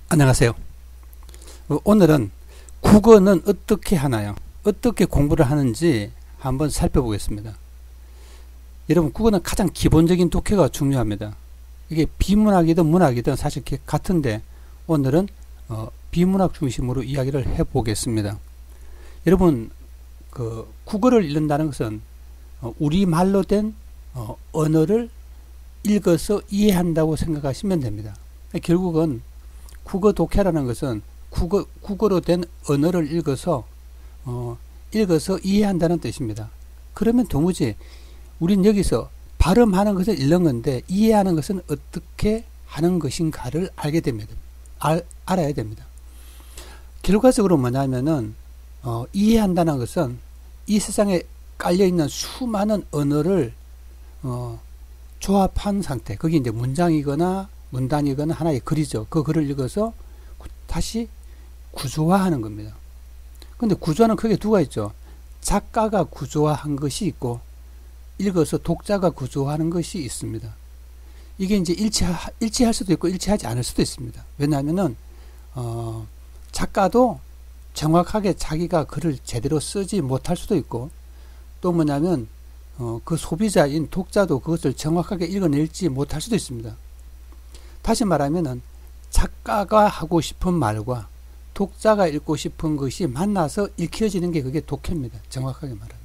안녕하세요. 오늘은 국어는 어떻게 하나요? 어떻게 공부를 하는지 한번 살펴보겠습니다. 여러분, 국어는 가장 기본적인 독해가 중요합니다. 이게 비문학이든 문학이든 사실 같은데 오늘은 비문학 중심으로 이야기를 해보겠습니다. 여러분, 국어를 읽는다는 것은 우리말로 된 언어를 읽어서 이해한다고 생각하시면 됩니다. 결국은 국어 독해라는 것은 국어로 된 언어를 읽어서 이해한다는 뜻입니다. 그러면 도무지 우린 여기서 발음하는 것을 읽는 건데 이해하는 것은 어떻게 하는 것인가를 알게 됩니다. 알아야 됩니다. 결과적으로 뭐냐면은 이해한다는 것은 이 세상에 깔려있는 수많은 언어를 조합한 상태, 그게 이제 문장이거나 문단이거나 하나의 글이죠. 그 글을 읽어서 다시 구조화하는 겁니다. 근데 구조화는 크게 두 가지 있죠. 작가가 구조화한 것이 있고 읽어서 독자가 구조화하는 것이 있습니다. 이게 이제 일치할 수도 있고 일치하지 않을 수도 있습니다. 왜냐하면은 작가도 정확하게 자기가 글을 제대로 쓰지 못할 수도 있고, 또 뭐냐면 그 소비자인 독자도 그것을 정확하게 읽어낼지 못할 수도 있습니다. 다시 말하면은 작가가 하고 싶은 말과 독자가 읽고 싶은 것이 만나서 읽혀지는 게 그게 독해입니다. 정확하게 말하면.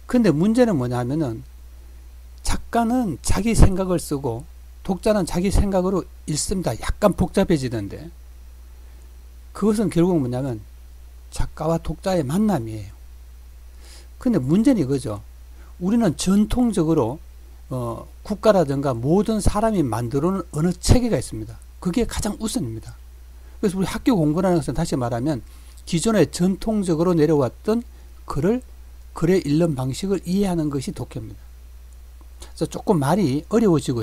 근데 문제는 뭐냐면은 작가는 자기 생각을 쓰고 독자는 자기 생각으로 읽습니다. 약간 복잡해지는데 그것은 결국 뭐냐면 작가와 독자의 만남이에요. 근데 문제는 이거죠. 우리는 전통적으로 국가라든가 모든 사람이 만들어 놓은 언어 체계가 있습니다. 그게 가장 우선입니다. 그래서 우리 학교 공부라는 것은 다시 말하면 기존에 전통적으로 내려왔던 글의 읽는 방식을 이해하는 것이 독해입니다. 그래서 조금 말이 어려워지고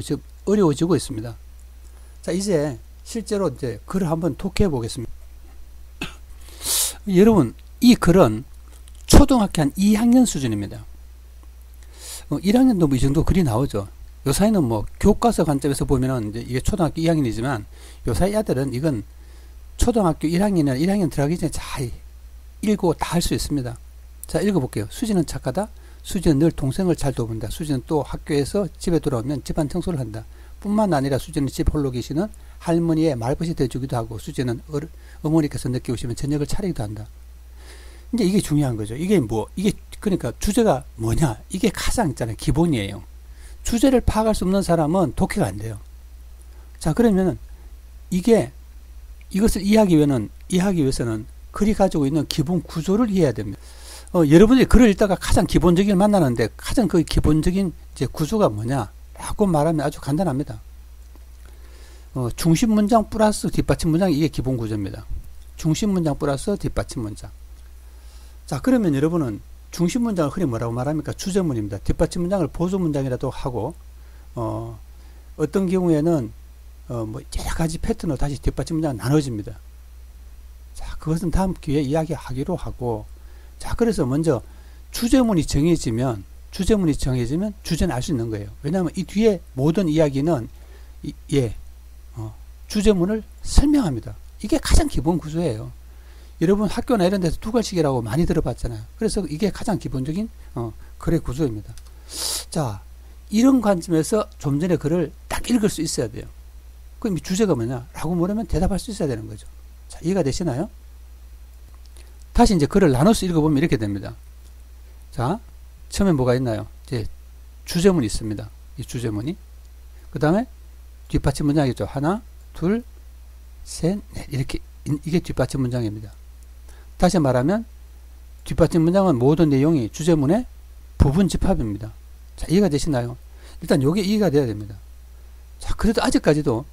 있습니다. 자, 이제 실제로 이제 글을 한번 독해해 보겠습니다. 여러분, 이 글은 초등학교 한 2학년 수준입니다. 1학년도 뭐 이 정도 글이 나오죠. 요 사이는 뭐 교과서 관점에서 보면은 이제 이게 초등학교 2학년이지만 요 사이 아들은 이건 초등학교 1학년이나 1학년 들어가기 전에 잘 읽고 다 할 수 있습니다. 자, 읽어볼게요. 수지는 착하다. 수지는 늘 동생을 잘 돕는다. 수지는 또 학교에서 집에 돌아오면 집안 청소를 한다. 뿐만 아니라 수지는 집 홀로 계시는 할머니의 말벗이 되어주기도 하고, 수지는 어머니께서 늦게 오시면 저녁을 차리기도 한다. 이제 이게 중요한 거죠. 이게 그러니까 주제가 뭐냐? 이게 가장 있잖아요. 기본이에요. 주제를 파악할 수 없는 사람은 독해가 안 돼요. 자, 그러면은 이것을 이해하기 위해서는 글이 가지고 있는 기본 구조를 이해해야 됩니다. 여러분들이 글을 읽다가 가장 기본적인 걸 만나는데 가장 그 기본적인 이제 구조가 뭐냐라고 말하면 아주 간단합니다. 중심 문장 플러스 뒷받침 문장, 이게 기본 구조입니다. 중심 문장 플러스 뒷받침 문장. 자, 그러면 여러분은 중심 문장을 흔히 뭐라고 말합니까? 주제문입니다. 뒷받침 문장을 보조 문장이라도 하고, 어떤 경우에는 뭐 여러 가지 패턴으로 다시 뒷받침 문장이 나눠집니다. 자, 그것은 다음 기회에 이야기하기로 하고, 자, 그래서 먼저 주제문이 정해지면 주제는 알 수 있는 거예요. 왜냐하면 이 뒤에 모든 이야기는 주제문을 설명합니다. 이게 가장 기본 구조예요. 여러분 학교나 이런 데서 두괄식이라고 많이 들어봤잖아요. 그래서 이게 가장 기본적인 글의 구조입니다. 자, 이런 관점에서 좀 전에 글을 딱 읽을 수 있어야 돼요. 그럼 이 주제가 뭐냐라고 물으면 대답할 수 있어야 되는 거죠. 자, 이해가 되시나요? 다시 이제 글을 나눠서 읽어보면 이렇게 됩니다. 자, 처음에 뭐가 있나요? 이제 주제문이 있습니다. 이 주제문이. 그 다음에 뒷받침 문장이죠. 하나, 둘, 셋, 넷. 이렇게, 이게 뒷받침 문장입니다. 다시 말하면 뒷받침 문장은 모든 내용이 주제문의 부분 집합입니다. 자, 이해가 되시나요? 일단 요게 이해가 돼야 됩니다. 자, 그래도 아직까지도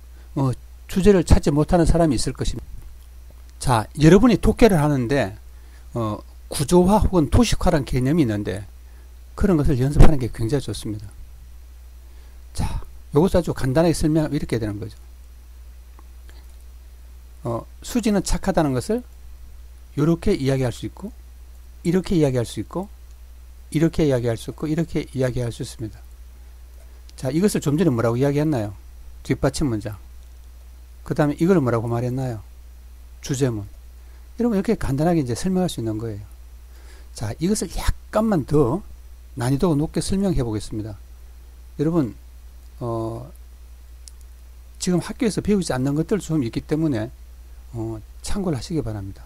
주제를 찾지 못하는 사람이 있을 것입니다. 자, 여러분이 독해를 하는데 구조화 혹은 도식화라는 개념이 있는데 그런 것을 연습하는 게 굉장히 좋습니다. 자, 요것을 아주 간단하게 설명하면 이렇게 되는 거죠. 수지는 착하다는 것을 이렇게 이야기할 수 있고, 이렇게 이야기할 수 있고, 이렇게 이야기할 수 있고, 이렇게 이야기할 수 있습니다. 자, 이것을 좀 전에 뭐라고 이야기했나요? 뒷받침 문장. 그 다음에 이걸 뭐라고 말했나요? 주제문. 여러분 이렇게 간단하게 이제 설명할 수 있는 거예요. 자, 이것을 약간만 더 난이도가 높게 설명해 보겠습니다. 여러분 지금 학교에서 배우지 않는 것들 좀 있기 때문에 참고를 하시기 바랍니다.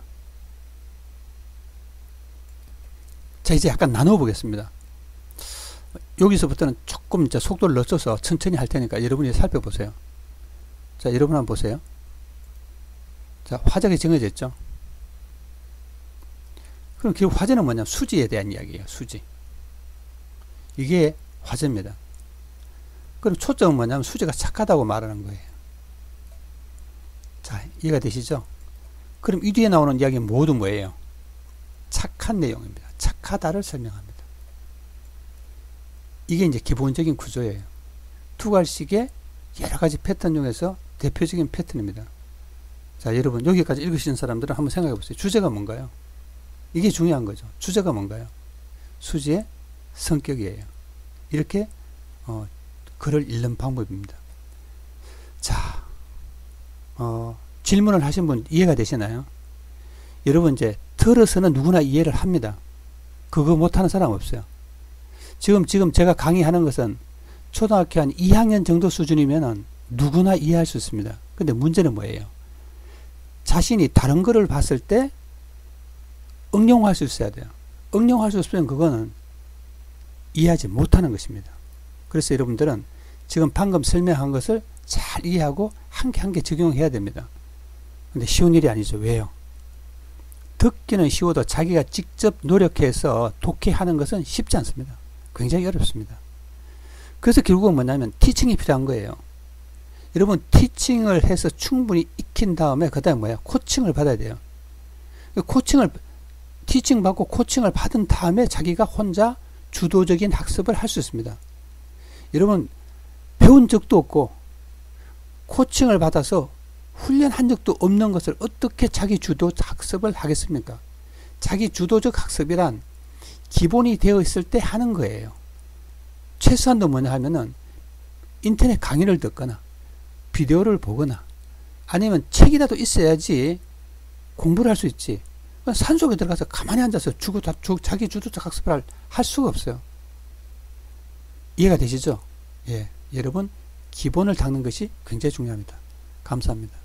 자, 이제 약간 나누어 보겠습니다. 여기서부터는 조금 이제 속도를 늦춰서 천천히 할 테니까 여러분이 살펴보세요. 자, 여러분 한번 보세요. 자, 화적이 정해져 있죠. 그럼 결국 화제는 뭐냐면 수지에 대한 이야기예요. 수지. 이게 화제입니다. 그럼 초점은 뭐냐면 수지가 착하다고 말하는 거예요. 자, 이해가 되시죠? 그럼 이 뒤에 나오는 이야기는 모두 뭐예요? 착한 내용입니다. 착하다를 설명합니다. 이게 이제 기본적인 구조예요. 두괄식의 여러 가지 패턴 중에서 대표적인 패턴입니다. 자, 여러분 여기까지 읽으시는 사람들은 한번 생각해 보세요. 주제가 뭔가요? 이게 중요한 거죠. 주제가 뭔가요? 수지의 성격이에요. 이렇게 글을 읽는 방법입니다. 자, 질문을 하신 분 이해가 되시나요? 여러분 이제 들어서는 누구나 이해를 합니다. 그거 못하는 사람 없어요. 지금 제가 강의하는 것은 초등학교 한 2학년 정도 수준이면 누구나 이해할 수 있습니다. 근데 문제는 뭐예요? 자신이 다른 거를 봤을 때 응용할 수 있어야 돼요. 응용할 수 없으면 그거는 이해하지 못하는 것입니다. 그래서 여러분들은 지금 방금 설명한 것을 잘 이해하고 한 개 한 개 적용해야 됩니다. 근데 쉬운 일이 아니죠. 왜요? 듣기는 쉬워도 자기가 직접 노력해서 독해하는 것은 쉽지 않습니다. 굉장히 어렵습니다. 그래서 결국은 뭐냐면 티칭이 필요한 거예요. 여러분 티칭을 해서 충분히 익힌 다음에 그 다음에 뭐야? 코칭을 받아야 돼요. 티칭 받고 코칭을 받은 다음에 자기가 혼자 주도적인 학습을 할 수 있습니다. 여러분 배운 적도 없고 코칭을 받아서 훈련한 적도 없는 것을 어떻게 자기 주도 학습을 하겠습니까? 자기 주도적 학습이란 기본이 되어 있을 때 하는 거예요. 최소한도 뭐냐 하면은 인터넷 강의를 듣거나 비디오를 보거나 아니면 책이라도 있어야지 공부를 할 수 있지. 산속에 들어가서 가만히 앉아서 자기 주도적 학습을 할 수가 없어요. 이해가 되시죠? 예, 여러분 기본을 닦는 것이 굉장히 중요합니다. 감사합니다.